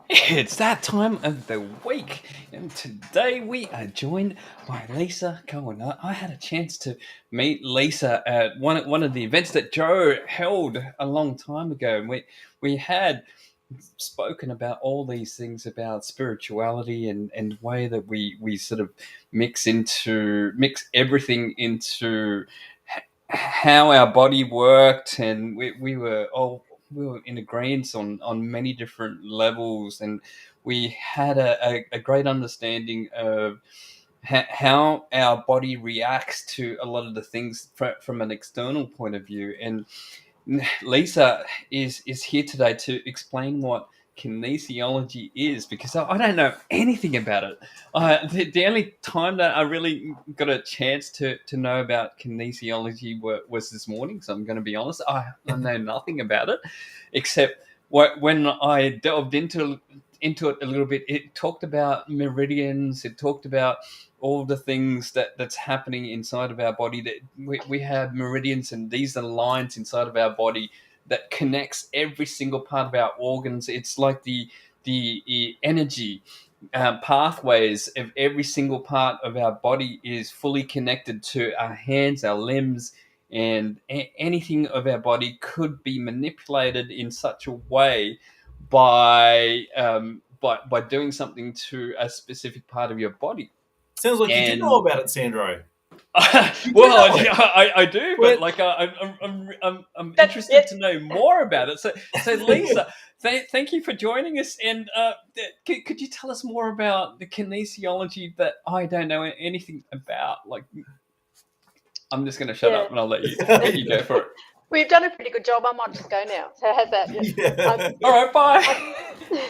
It's that time of the week, and today we are joined by Lisa Cohen. I had a chance to meet Lisa at one of the events that Joe held a long time ago, and we had spoken about all these things about spirituality and way that we sort of mix everything into how our body worked, and we were in agreement on many different levels, and we had a great understanding of how our body reacts to a lot of the things from an external point of view. And Lisa is here today to explain what kinesiology is, because I don't know anything about it. The only time that I really got a chance to know about kinesiology was this morning. So I'm going to be honest, I know nothing about it, except when I delved into it a little bit. It talked about meridians. It talked about all the things that's happening inside of our body, that we have meridians, and these are lines inside of our body that connects every single part of our organs. It's like the energy pathways of every single part of our body is fully connected to our hands, our limbs, and anything of our body could be manipulated in such a way by doing something to a specific part of your body. Sounds like you do know And about it, Sandro. You do well, know it. I do, but Well, like I'm That's interested it. to know more about it. So Lisa, thank you for joining us. And could you tell us more about the kinesiology that I don't know anything about? Like, I'm just going to shut Yeah. up and I'll let you go for it. We've done a pretty good job. I might just go now. So how's that? yeah. All right, bye.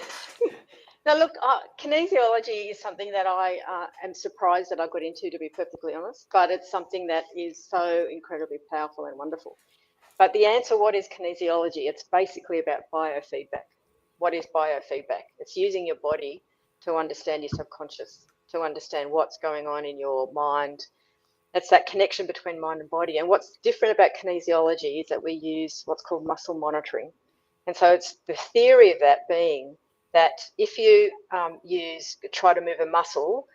Now, look, kinesiology is something that I am surprised that I got into, to be perfectly honest, but it's something that is so incredibly powerful and wonderful. But the answer, what is kinesiology? It's basically about biofeedback. What is biofeedback? It's using your body to understand your subconscious, to understand what's going on in your mind. It's that connection between mind and body. And what's different about kinesiology is that we use what's called muscle monitoring. And so it's the theory of that being that if you try to move a muscle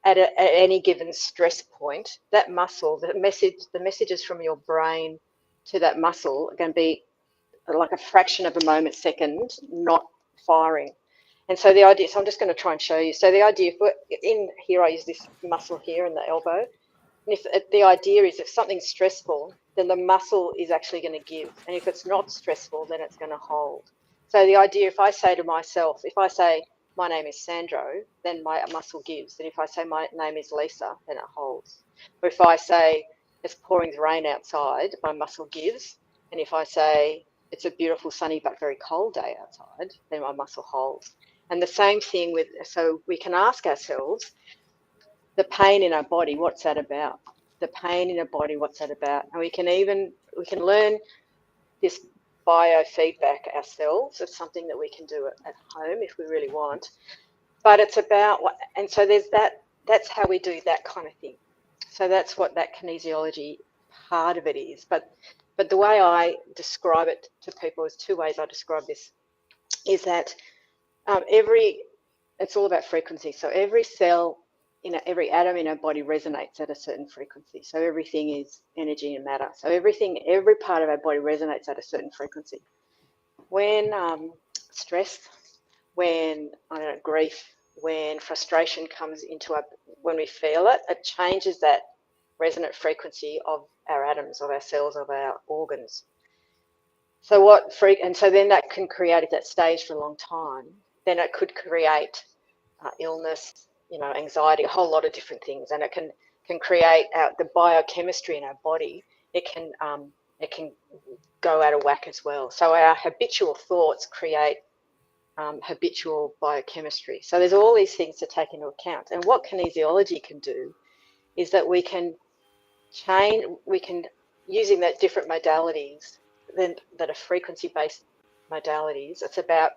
at any given stress point, that muscle, the messages from your brain to that muscle are going to be like a fraction of a moment second, not firing. And so the idea, so I'm just going to try and show you. So the idea, in here, I use this muscle here in the elbow. And if the idea is if something's stressful, then the muscle is actually going to give. And if it's not stressful, then it's going to hold. So the idea, if I say to myself, if I say, my name is Sandro, then my muscle gives. And if I say my name is Lisa, then it holds. Or if I say it's pouring rain outside, my muscle gives. And if I say it's a beautiful, sunny, but very cold day outside, then my muscle holds. And the same thing with, so we can ask ourselves, the pain in our body, what's that about? The pain in our body, what's that about? And we can learn this biofeedback ourselves. It's something that we can do at home if we really want. But it's about what, and so there's that's how we do that kind of thing. So that's what that kinesiology part of it is. But the way I describe it to people, is two ways I describe this, is that it's all about frequency. So every cell, every atom in our body resonates at a certain frequency. So everything is energy and matter. So every part of our body resonates at a certain frequency. When stress, when grief, when frustration comes into when we feel it, it changes that resonant frequency of our atoms, of our cells, of our organs. So and so then that can create, if that stays for a long time, then it could create illness, anxiety, a whole lot of different things, and it can create the biochemistry in our body. It can go out of whack as well. So our habitual thoughts create habitual biochemistry. So there's all these things to take into account. And what kinesiology can do is that we can using that different modalities that are frequency-based modalities. It's about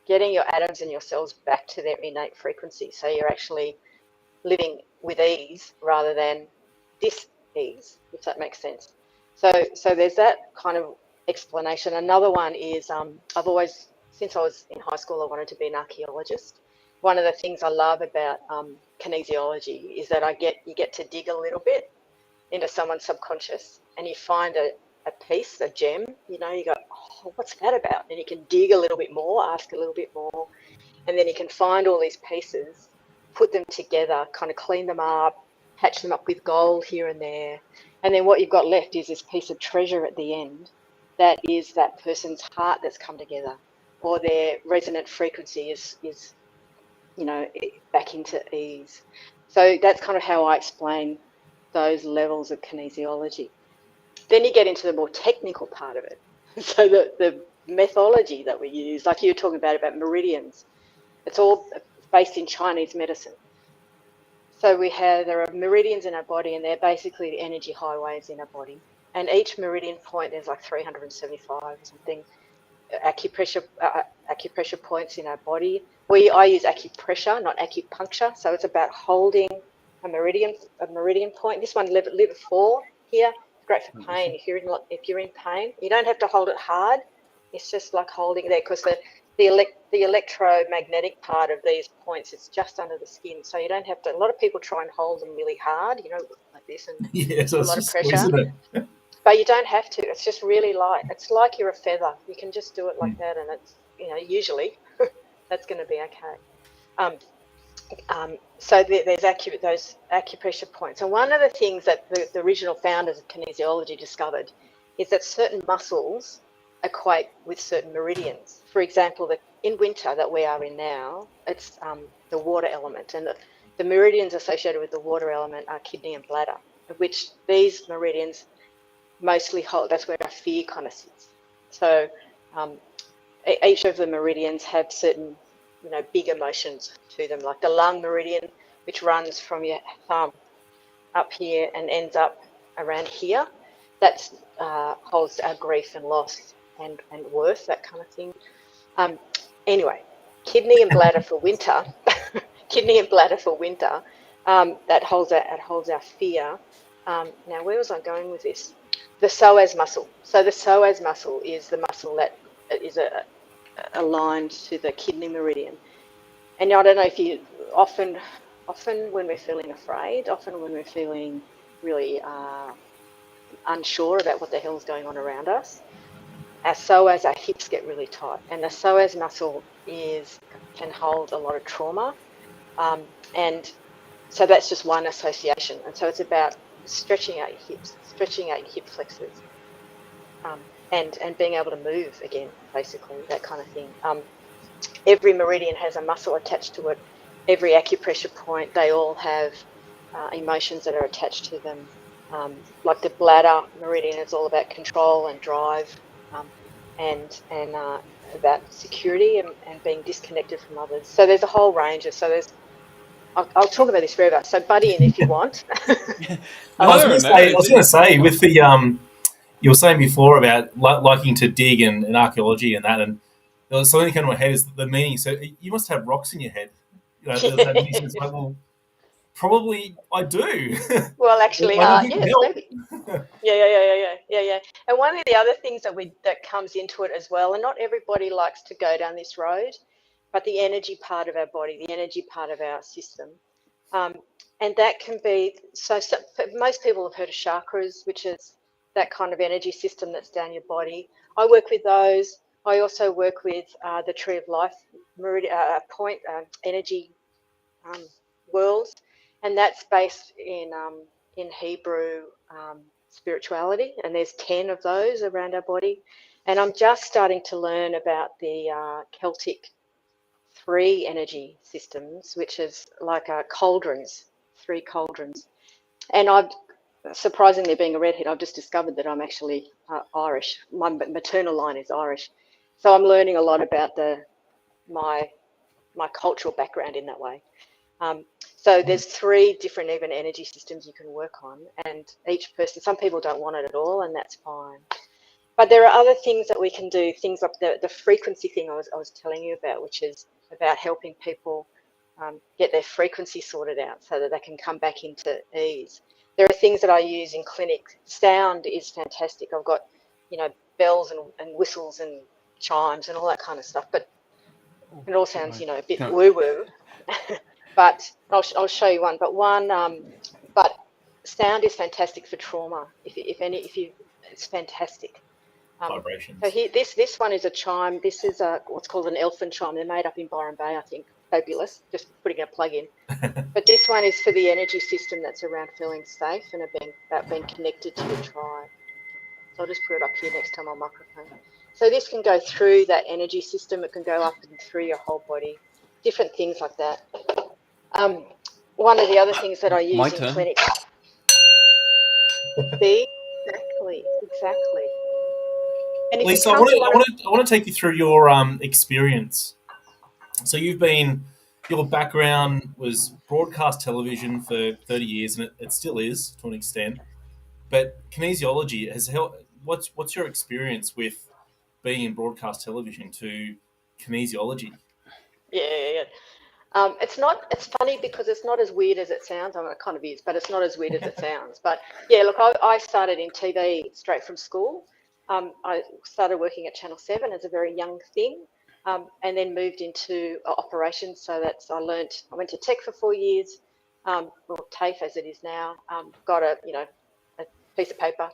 getting your atoms and your cells back to their innate frequency. So you're actually living with ease rather than dis-ease, if that makes sense. So there's that kind of explanation. Another one is I've always since I was in high school, I wanted to be an archaeologist. One of the things I love about kinesiology is that you get to dig a little bit into someone's subconscious, and you find a piece, a gem. You go, oh, what's that about? And you can dig a little bit more, ask a little bit more, and then you can find all these pieces, put them together, kind of clean them up, patch them up with gold here and there, and then what you've got left is this piece of treasure at the end that is that person's heart that's come together, or their resonant frequency is back into ease. So that's kind of how I explain those levels of kinesiology. Then you get into the more technical part of it. So the methodology that we use, like you were talking about meridians, it's all based in Chinese medicine. So there are meridians in our body, and they're basically the energy highways in our body. And each meridian point, there's like 375 or something acupressure points in our body. I use acupressure, not acupuncture. So it's about holding a meridian point. This one, lever 4 here, it's great for pain. If you're in pain, you don't have to hold it hard. It's just like holding it there, because the electromagnetic part of these points is just under the skin. So you don't have to. A lot of people try and hold them really hard, like this, and so a it's lot of just pressure. squeezing it. But you don't have to. It's just really light. It's like you're a feather. You can just do it like that, and it's usually that's going to be okay. So there's those acupressure points. And one of the things that the original founders of kinesiology discovered is that certain muscles equate with certain meridians. For example, in winter that we are in now, it's the water element, and the meridians associated with the water element are kidney and bladder, which these meridians mostly hold. That's where our fear kind of sits. So each of the meridians have certain big emotions to them, like the lung meridian, which runs from your thumb up here and ends up around here. That holds our grief and loss and worth, that kind of thing. Anyway, kidney and bladder for winter. Kidney and bladder for winter. That holds our fear. Now, where was I going with this? The psoas muscle. So the psoas muscle is the muscle that is aligned to the kidney meridian. And I don't know if you often when we're feeling afraid, often when we're feeling really unsure about what the hell's going on around us, our psoas, our hips get really tight, and the psoas muscle can hold a lot of trauma, and so that's just one association. And so it's about stretching out your hips, stretching out your hip flexors, and being able to move again, basically, that kind of thing. Every meridian has a muscle attached to it. Every acupressure point, they all have emotions that are attached to them. Like the bladder meridian is all about control and drive, and about security and being disconnected from others. So there's a whole range of. I'll talk about this forever. So buddy in if you want. I was going to say with the you were saying before about liking to dig and archaeology and that, and there was something that came to my head is the meaning. So you must have rocks in your head. That means it's like, well, probably I do. Well, actually, yes, help. maybe. Yeah. And one of the other things that comes into it as well, and not everybody likes to go down this road, but the energy part of our body, the energy part of our system, and that can be so. Most people have heard of chakras, which is that kind of energy system that's down your body. I work with those. I also work with the Tree of Life point energy worlds, and that's based in Hebrew spirituality, and there's 10 of those around our body. And I'm just starting to learn about the Celtic 3 energy systems, which is like cauldrons, 3 cauldrons. And I've surprisingly, being a redhead, I've just discovered that I'm actually Irish. My maternal line is Irish, so I'm learning a lot about my cultural background in that way. So there's 3 different even energy systems you can work on, and each person, some people don't want it at all, and that's fine. But there are other things that we can do, things like the frequency thing I was telling you about, which is about helping people get their frequency sorted out so that they can come back into ease. There are things that I use in clinic. Sound is fantastic. I've got, bells and whistles and chimes and all that kind of stuff. But it all sounds, a bit Can woo-woo. But I'll show you one. But sound is fantastic for trauma. It's fantastic. Vibrations. So here, this one is a chime. This is what's called an elfin chime. They're made up in Byron Bay, I think. Fabulous. Just putting a plug in. But this one is for the energy system that's around feeling safe and about being connected to your tribe. So I'll just put it up here next to my microphone. So this can go through that energy system. It can go up and through your whole body. Different things like that. One of the other things that I use my in turn. clinic. See, exactly. And if Lisa, you come to one of I want to take you through your experience. So your background was broadcast television for 30 years, and it still is to an extent. But kinesiology has helped. What's your experience with being in broadcast television to kinesiology? yeah. It's funny because it's not as weird as it sounds. I mean, it kind of is, but it's not as weird as it sounds. But yeah, look, I started in TV straight from school. I started working at Channel 7 as a very young thing, and then moved into operations. So I went to tech for 4 years, or TAFE as it is now, got a piece of paper.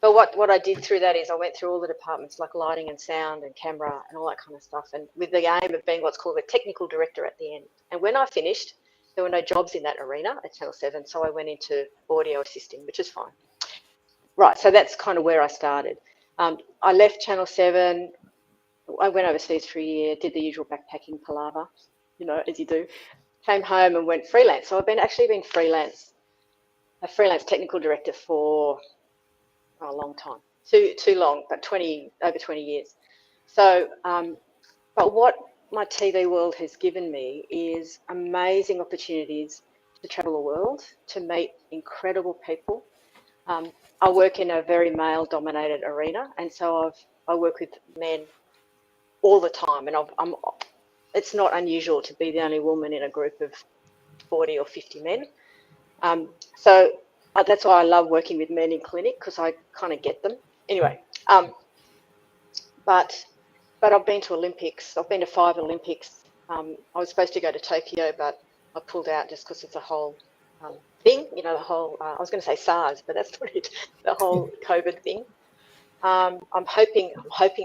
But what I did through that is I went through all the departments like lighting and sound and camera and all that kind of stuff, and with the aim of being what's called a technical director at the end. And when I finished, there were no jobs in that arena at Channel 7, so I went into audio assisting, which is fine. Right, so that's kind of where I started. I left Channel 7, I went overseas for a year, did the usual backpacking palaver, as you do. Came home and went freelance. So I've been a freelance technical director for a long time, too long, but over 20 years. So, but what my TV world has given me is amazing opportunities to travel the world, to meet incredible people. I work in a very male-dominated arena, and so I work with men all the time, and it's not unusual to be the only woman in a group of 40 or 50 men. So that's why I love working with men in clinic, because I kind of get them. Anyway, but I've been to Olympics. I've been to 5 Olympics. I was supposed to go to Tokyo, but I pulled out just because it's a whole thing. The whole, I was going to say SARS, but that's not it. The whole COVID thing. I'm hoping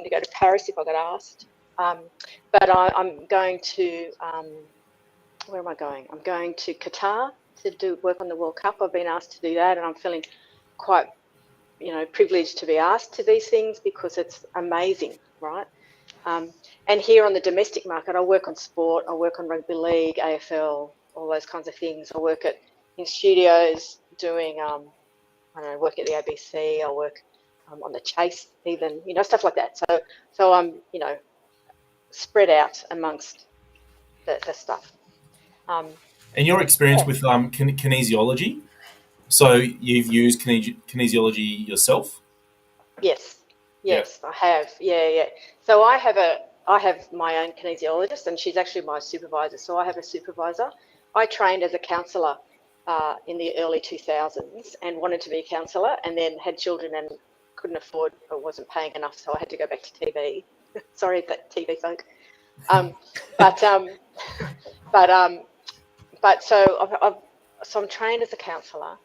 to go to Paris if I got asked. But I'm going to, where am I going? I'm going to Qatar to do work on the World Cup. I've been asked to do that, and I'm feeling quite, privileged to be asked to these things because it's amazing, right? And here on the domestic market, I work on sport. I work on rugby league, AFL, all those kinds of things. I work in studios doing, work at the ABC. I work on the Chase, even, stuff like that. So I'm, spread out amongst the stuff. And your experience with kinesiology. So you've used kinesiology yourself? Yes, Yeah. I have. Yeah. So I have my own kinesiologist, and she's actually my supervisor. So I have a supervisor. I trained as a counsellor in the early 2000s and wanted to be a counsellor, and then had children and couldn't afford or wasn't paying enough, so I had to go back to TV. Sorry, that TV folk. But so I'm trained as a counsellor,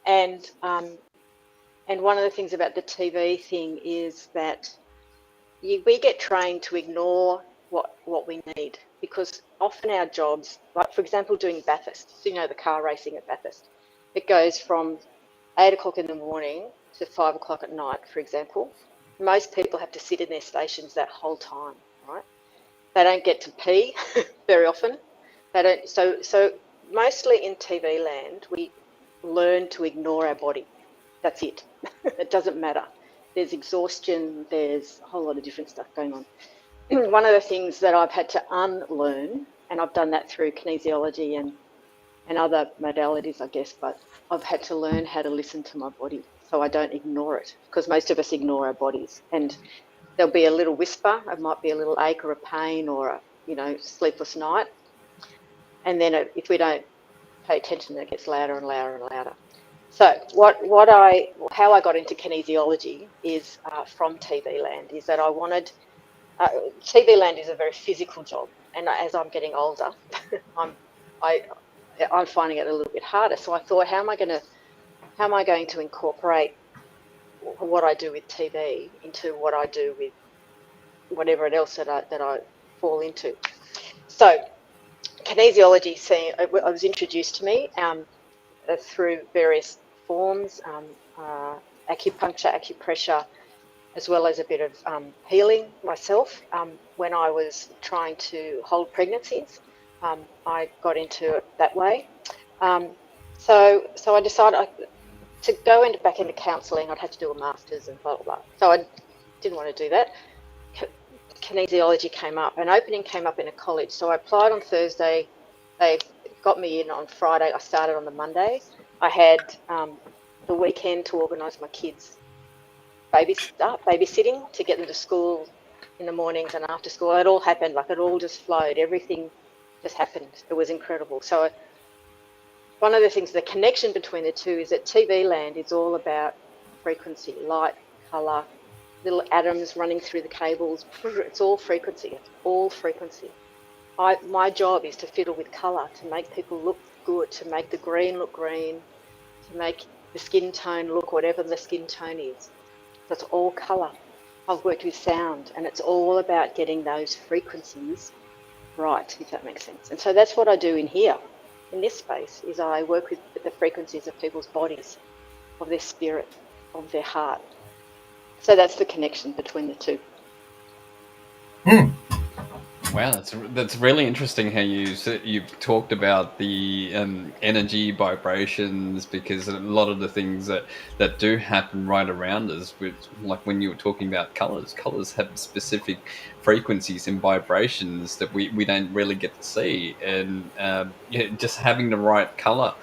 and one of the things about the TV thing is that we get trained to ignore what we need, because often our jobs, like for example doing Bathurst, so the car racing at Bathurst, it goes from 8 o'clock in the morning to 5 o'clock at night, for example. Most people have to sit in their stations that whole time, right? They don't get to pee very often. They don't. So mostly in TV land, we learn to ignore our body. That's it. It doesn't matter. There's exhaustion. There's a whole lot of different stuff going on. One of the things that I've had to unlearn, and I've done that through kinesiology and other modalities, I guess, but I've had to learn how to listen to my body so I don't ignore it, because most of us ignore our bodies, and there'll be a little whisper. It might be a little ache or a pain or a sleepless night, and then if we don't pay attention, it gets louder and louder and louder. So how I got into kinesiology is from TV land, is that I wanted TV land is a very physical job, and as I'm getting older, I'm finding it a little bit harder. So I thought, how am I going to incorporate what I do with TV into what I do with whatever else that I fall into? So kinesiology, it was introduced to me through various forms, acupuncture, acupressure, as well as a bit of healing myself. When I was trying to hold pregnancies, I got into it that way. So I decided to go back into counselling. I'd have to do a master's and blah, blah, blah. So I didn't want to do that. Kinesiology came up, an opening came up in a college. So I applied on Thursday. They got me in on Friday. I started on the Monday. I had the weekend to organise my kids' babysitting to get them to school in the mornings and after school. It all happened, like it all just flowed. Everything just happened. It was incredible. So one of the things, the connection between the two is that TV land is all about frequency, light, colour, little atoms running through the cables. It's all frequency. It's all frequency. My job is to fiddle with colour, to make people look good, to make the green look green, to make the skin tone look whatever the skin tone is. That's all colour. I've worked with sound, and it's all about getting those frequencies right, if that makes sense. And so that's what I do in here, in this space, is I work with the frequencies of people's bodies, of their spirit, of their heart. So that's the connection between the two. Wow, that's really interesting how you talked about the energy vibrations, because a lot of the things that do happen right around us, which, like when you were talking about colors have specific frequencies and vibrations that we don't really get to see, and just having the right color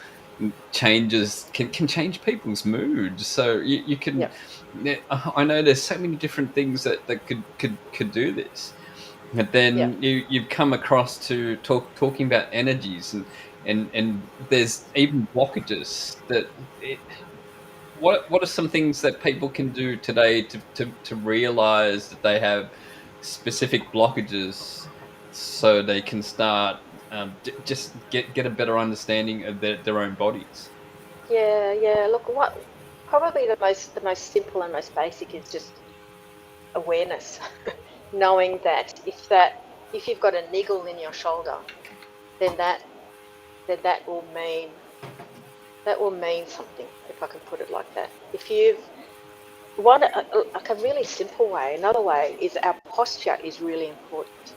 changes can change people's moods. So you can. Yep. I know there's so many different things that could do this. But then you've come across to talking about energies, and there's even blockages what are some things that people can do today to realize that they have specific blockages, so they can start just get a better understanding of their own bodies? Yeah. Look, probably the most simple and most basic is just awareness. Knowing that if you've got a niggle in your shoulder, then that will mean something, if I can put it like that. If you've like a really simple way, another way is our posture is really important.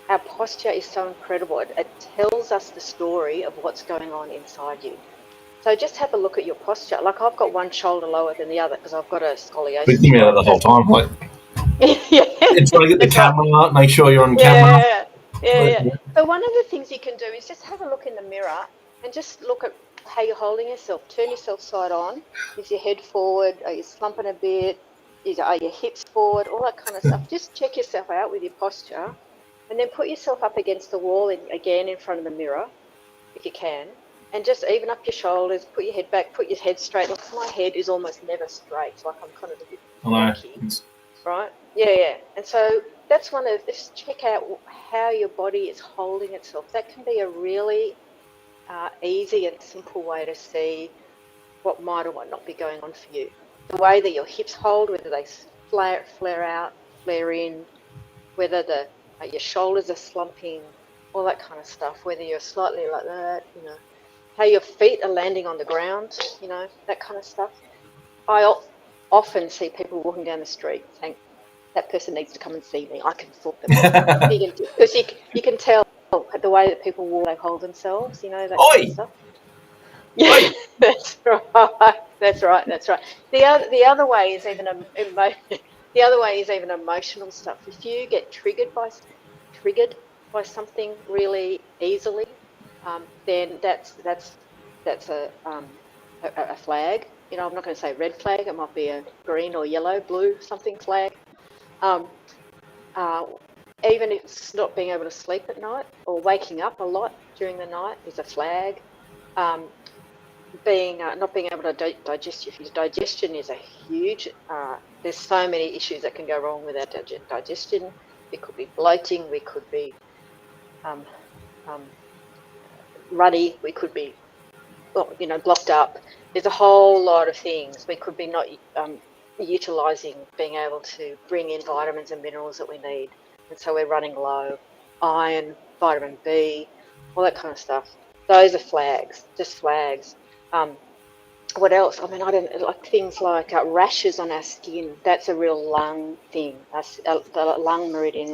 Our posture is so incredible. It tells us the story of what's going on inside you. So just have a look at your posture. Like I've got one shoulder lower than the other because I've got a scoliosis. Been thinking about it the whole time, like and trying to get the camera out, make sure you're on camera. Yeah. So one of the things you can do is just have a look in the mirror and just look at how you're holding yourself. Turn yourself side on. Is your head forward? Are you slumping a bit? Are your hips forward? All that kind of stuff. Just check yourself out with your posture, and then put yourself up against the wall again in front of the mirror, if you can, and just even up your shoulders. Put your head back. Put your head straight. Look, my head is almost never straight. Like I'm kind of a bit wonky, right? Yeah. And so that's one of. Just check out how your body is holding itself. That can be a really easy and simple way to see what might or might not be going on for you. The way that your hips hold, whether they flare out, flare in, whether your shoulders are slumping, all that kind of stuff, whether you're slightly like that, how your feet are landing on the ground, that kind of stuff. I often see people walking down the street saying, that person needs to come and see me. I can sort them out. Because you can tell the way that people walk, they hold themselves, that kind of stuff. Yeah, that's right. The other way is even emotional stuff. If you get triggered by something really easily, then that's a flag. I'm not going to say red flag. It might be a green or yellow, blue, something flag. Even if it's not being able to sleep at night or waking up a lot during the night is a flag. Not being able to digest. Your digestion is a huge. There's so many issues that can go wrong with our digestion. it could be bloating, we could be ruddy, we could be, blocked up. There's a whole lot of things. We could be not utilising being able to bring in vitamins and minerals that we need, and so we're running low. Iron, vitamin B, all that kind of stuff. Those are flags, just flags. What else? I mean, I don't like things like rashes on our skin. That's a real lung thing. The lung meridian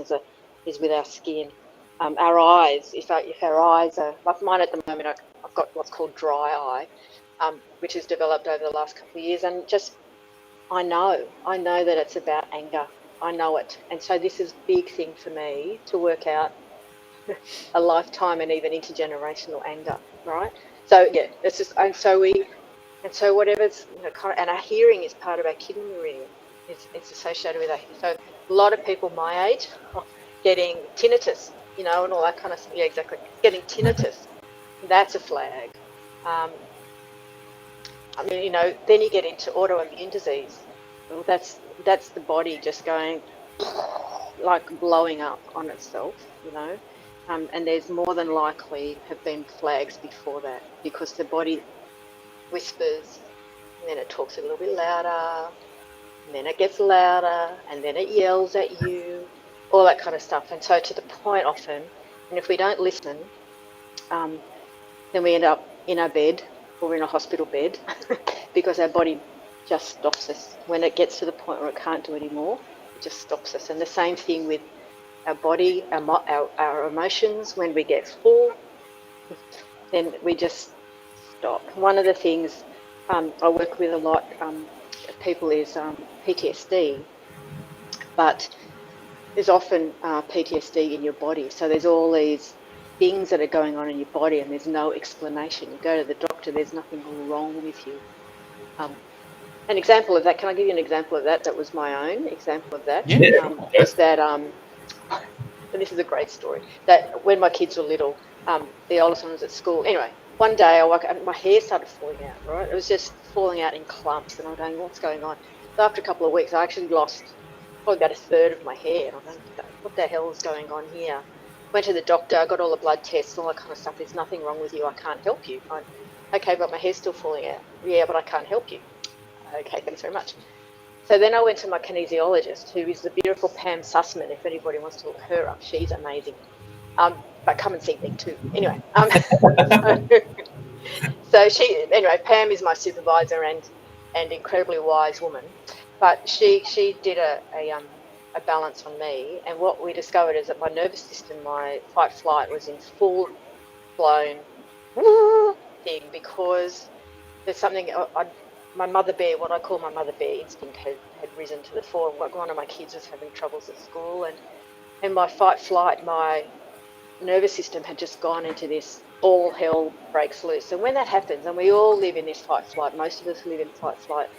is with our skin. Our eyes, if our eyes are like mine at the moment, I've got what's called dry eye, which has developed over the last couple of years, and just I know that it's about anger. I know it, and so this is a big thing for me to work out a lifetime and even intergenerational anger, right? So yeah, it's just, and so whatever's and our hearing is part of our kidney meridian. It's associated with that. So a lot of people my age are getting tinnitus, and all that kind of stuff. Yeah, exactly. Getting tinnitus, that's a flag. I mean, then you get into autoimmune disease. Well, that's the body just going like blowing up on itself, and there's more than likely have been flags before that because the body whispers, and then it talks a little bit louder, and then it gets louder, and then it yells at you, all that kind of stuff. And so to the point often, and if we don't listen, then we end up in our bed or in a hospital bed because our body just stops us. When it gets to the point where it can't do anymore, it just stops us. And the same thing with our body, our emotions. When we get full, then we just stop. One of the things I work with a lot people is PTSD, but there's often PTSD in your body. So there's all these things that are going on in your body and there's no explanation. You go to the doctor, there's nothing wrong with you. An example of that, can I give you an example of that? That was my own example of that. Was that, and this is a great story, that when my kids were little, the oldest one was at school. Anyway, one day I woke up and my hair started falling out, right? It was just falling out in clumps and I'm going, what's going on? So after a couple of weeks, I actually lost probably about a third of my hair. And I'm going, what the hell is going on here? Went to the doctor, got all the blood tests, all that kind of stuff. There's nothing wrong with you. I can't help you. Okay, but my hair's still falling out. Yeah, but I can't help you. Okay, thanks very much. So then I went to my kinesiologist, who is the beautiful Pam Sussman. If anybody wants to look her up, she's amazing. But come and see me too. Anyway, so Pam is my supervisor and incredibly wise woman. But she did a balance on me, and what we discovered is that my nervous system, my fight flight, was in full blown thing because there's something. My mother bear, what I call my mother bear instinct, had risen to the fore. One of my kids was having troubles at school, and my fight flight, my nervous system had just gone into this all hell breaks loose. And when that happens, and we all live in this fight flight, most of us live in fight flight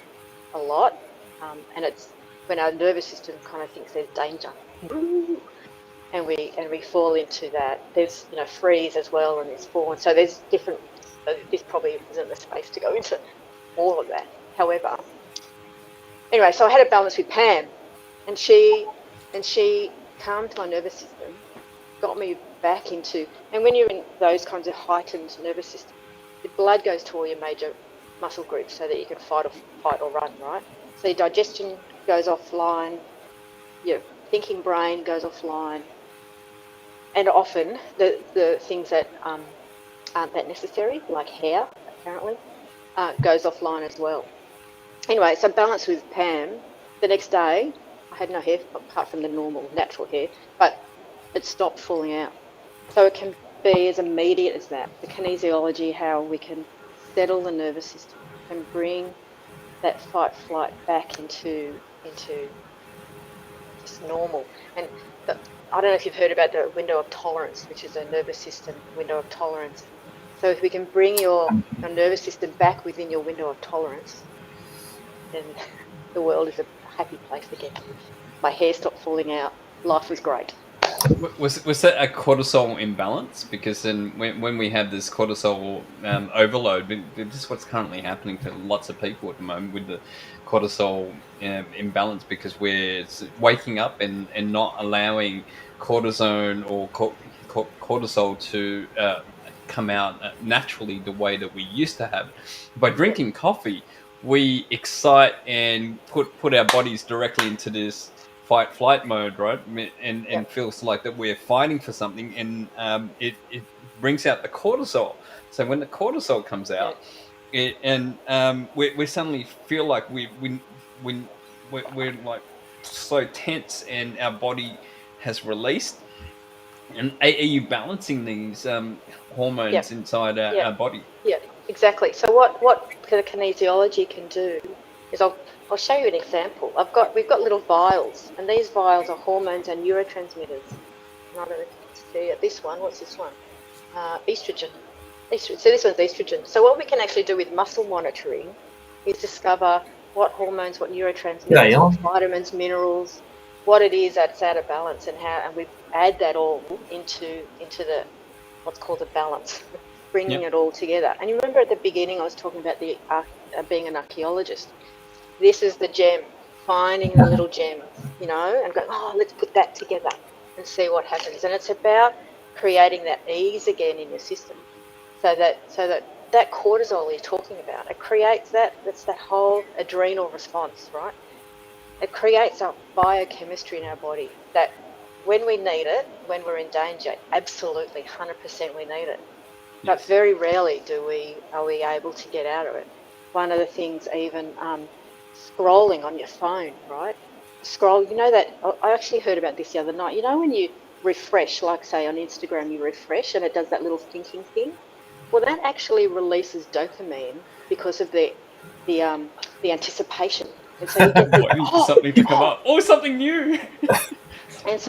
a lot, and it's when our nervous system kind of thinks there's danger, and we fall into that. There's freeze as well, and there's fall, and so there's different. This probably isn't the space to go into all of that. However, anyway, so I had a balance with Pam, and she calmed my nervous system, got me back into, and when you're in those kinds of heightened nervous system, the blood goes to all your major muscle groups so that you can fight or run, right? So your digestion goes offline, your thinking brain goes offline, and often the things that aren't that necessary, like hair, apparently, goes offline as well. Anyway, so balance with Pam. The next day, I had no hair apart from the normal natural hair, but it stopped falling out. So it can be as immediate as that. The kinesiology, how we can settle the nervous system and bring that fight flight back into just normal. And I don't know if you've heard about the window of tolerance, which is a nervous system window of tolerance. So if we can bring your nervous system back within your window of tolerance, then the world is a happy place again. My hair stopped falling out. Life was great. Was that a cortisol imbalance? Because then when we have this cortisol overload, this is what's currently happening to lots of people at the moment with the cortisol imbalance, because we're waking up and not allowing cortisone or cortisol to come out naturally the way that we used to have. By drinking coffee, we excite and put our bodies directly into this fight flight mode, right? And feels like that we're fighting for something, and it brings out the cortisol. So when the cortisol comes out, we suddenly feel like we're like so tense, and our body has released. And are you balancing these Yeah, hormones inside yeah, our body? yeah, exactly. So what the kinesiology can do is I'll show you an example. We've got little vials, and these vials are hormones and neurotransmitters. And I don't know if you can see it. This one, what's this one? Estrogen. So this one's estrogen. So what we can actually do with muscle monitoring is discover what hormones, what neurotransmitters, what vitamins, minerals, what it is that's out of balance, and we add that all into the what's called a balance, bringing it all together. And you remember at the beginning I was talking about the being an archaeologist. This is the gem, finding the little gems, and going, oh, let's put that together and see what happens. And it's about creating that ease again in your system, so that cortisol you're talking about, it creates that's that whole adrenal response, right? It creates a biochemistry in our body that when we need it, when we're in danger, absolutely 100% we need it. But very rarely are we able to get out of it. One of the things, even scrolling on your phone, right? Scroll, that I actually heard about this the other night. When you refresh, like say on Instagram, you refresh and it does that little thinking thing. Well, that actually releases dopamine because of the anticipation. And so you get waiting for something to come up, or something new. it's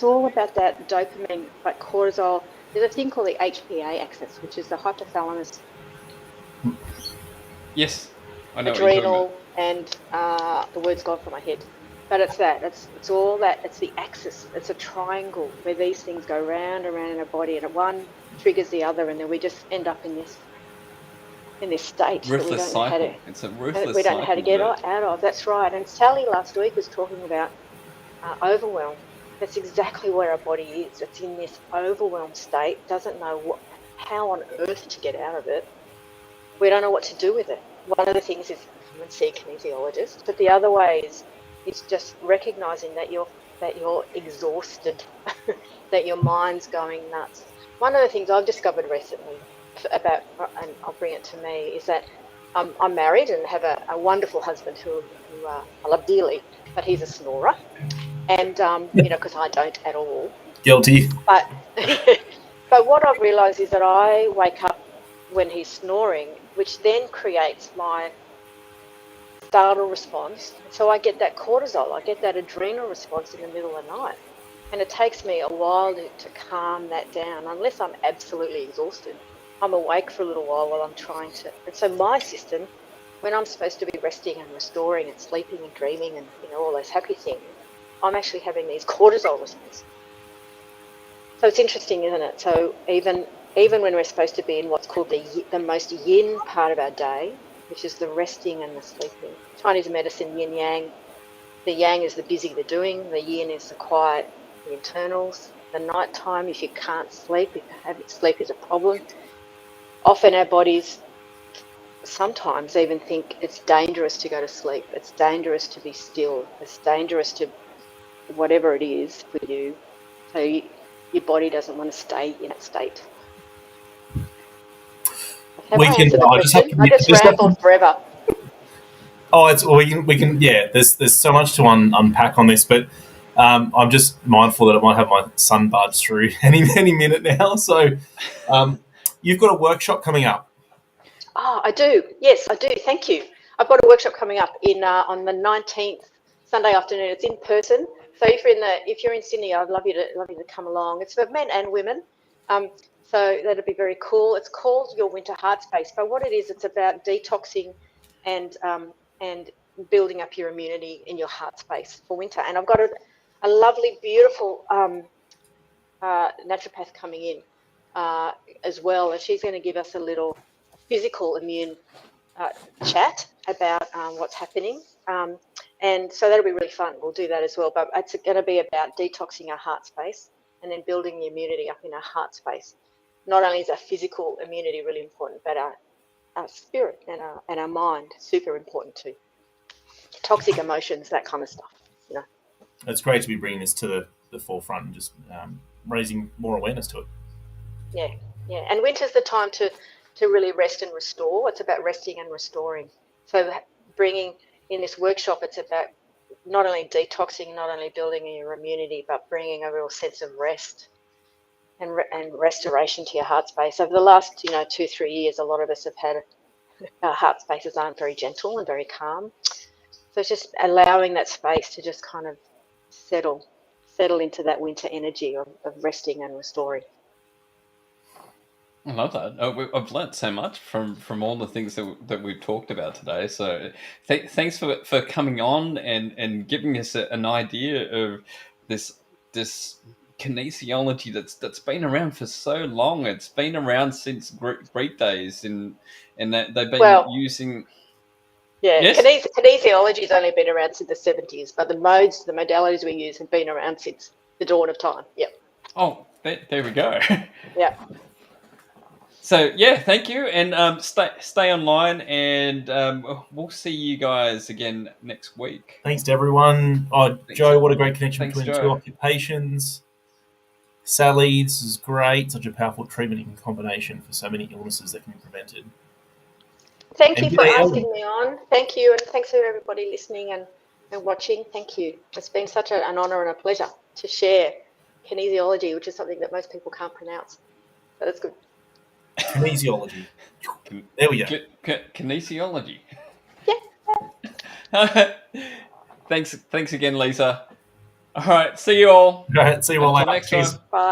all about that dopamine, but cortisol. There's a thing called the HPA axis, which is the hypothalamus, Yes, I know adrenal, and the word's gone from my head. But it's that. It's all that. It's the axis. It's a triangle where these things go round and round in our body, and one triggers the other, and then we just end up in this state that we don't know how to. It's a ruthless we don't know how to get out of. That's right. And Sally last week was talking about overwhelm. That's exactly where our body is. It's in this overwhelmed state. Doesn't know how on earth to get out of it. We don't know what to do with it. One of the things is come and see a kinesiologist, but the other way is just recognizing that you're exhausted, that your mind's going nuts. One of the things I've discovered recently about, and I'll bring it to me, is that I'm married and have a wonderful husband who I love dearly, but he's a snorer, and because I don't at all. Guilty. But but what I've realised is that I wake up when he's snoring, which then creates my startle response. So I get that cortisol, I get that adrenal response in the middle of the night. And it takes me a while to calm that down, unless I'm absolutely exhausted. I'm awake for a little while I'm trying to. And so my system, when I'm supposed to be resting and restoring and sleeping and dreaming and all those happy things, I'm actually having these cortisol responses. So it's interesting, isn't it? So even when we're supposed to be in what's called the most yin part of our day, which is the resting and the sleeping. Chinese medicine, yin yang. The yang is the busy, the doing. The yin is the quiet, the internals. The night time, if you can't sleep, if having sleep is a problem, often our bodies sometimes even think it's dangerous to go to sleep. It's dangerous to be still. It's dangerous to whatever it is for you. So your body doesn't want to stay in that state. Have I answered the question? I just rambled forever. We can. Yeah, there's so much to unpack on this, but I'm just mindful that I might have my son barge through any minute now. So you've got a workshop coming up. Oh, I do. Yes, I do. Thank you. I've got a workshop coming up on the 19th, Sunday afternoon. It's in person. So if you're in Sydney, I'd love you to come along. It's for men and women. So that'd be very cool. It's called Your Winter Heart Space. But what it is, it's about detoxing and building up your immunity in your heart space for winter. And I've got a lovely, beautiful naturopath coming in as well, and she's going to give us a little physical immune chat about what's happening. And so that'll be really fun. We'll do that as well. But it's going to be about detoxing our heart space and then building the immunity up in our heart space. Not only is our physical immunity really important, but our spirit and our mind super important too. Toxic emotions, that kind of stuff. You know. It's great to be bringing this to the forefront and just raising more awareness to it. Yeah, yeah. And winter's the time to really rest and restore. It's about resting and restoring. So bringing in this workshop, it's about not only detoxing, not only building your immunity, but bringing a real sense of rest and restoration to your heart space. Over the last 2-3 years, a lot of us have had our heart spaces aren't very gentle and very calm. So it's just allowing that space to just kind of settle into that winter energy of resting and restoring. I love that. I've learnt so much from all the things that we've talked about today. So thanks for coming on and giving us an idea of this kinesiology that's been around for so long. It's been around since Greek days, and that they've been using. Yeah, yes? Kinesiology has only been around since the 70s, but the modalities we use have been around since the dawn of time. Yep. Oh, there we go. Yeah. So yeah, thank you, and stay online, and we'll see you guys again next week. Thanks to everyone. Oh, Thanks. Joe, what a great connection Thanks, between Joe. two occupations. Sally, this is great. Such a powerful treatment in combination for so many illnesses that can be prevented. Thank you for asking me on. Thank you, and thanks for everybody listening and watching. Thank you. It's been such an honour and a pleasure to share kinesiology, which is something that most people can't pronounce. So that's good. Kinesiology. There we go. Kinesiology. Yeah. Thanks again, Lisa. All right, see you all. All right, see you all later. Bye.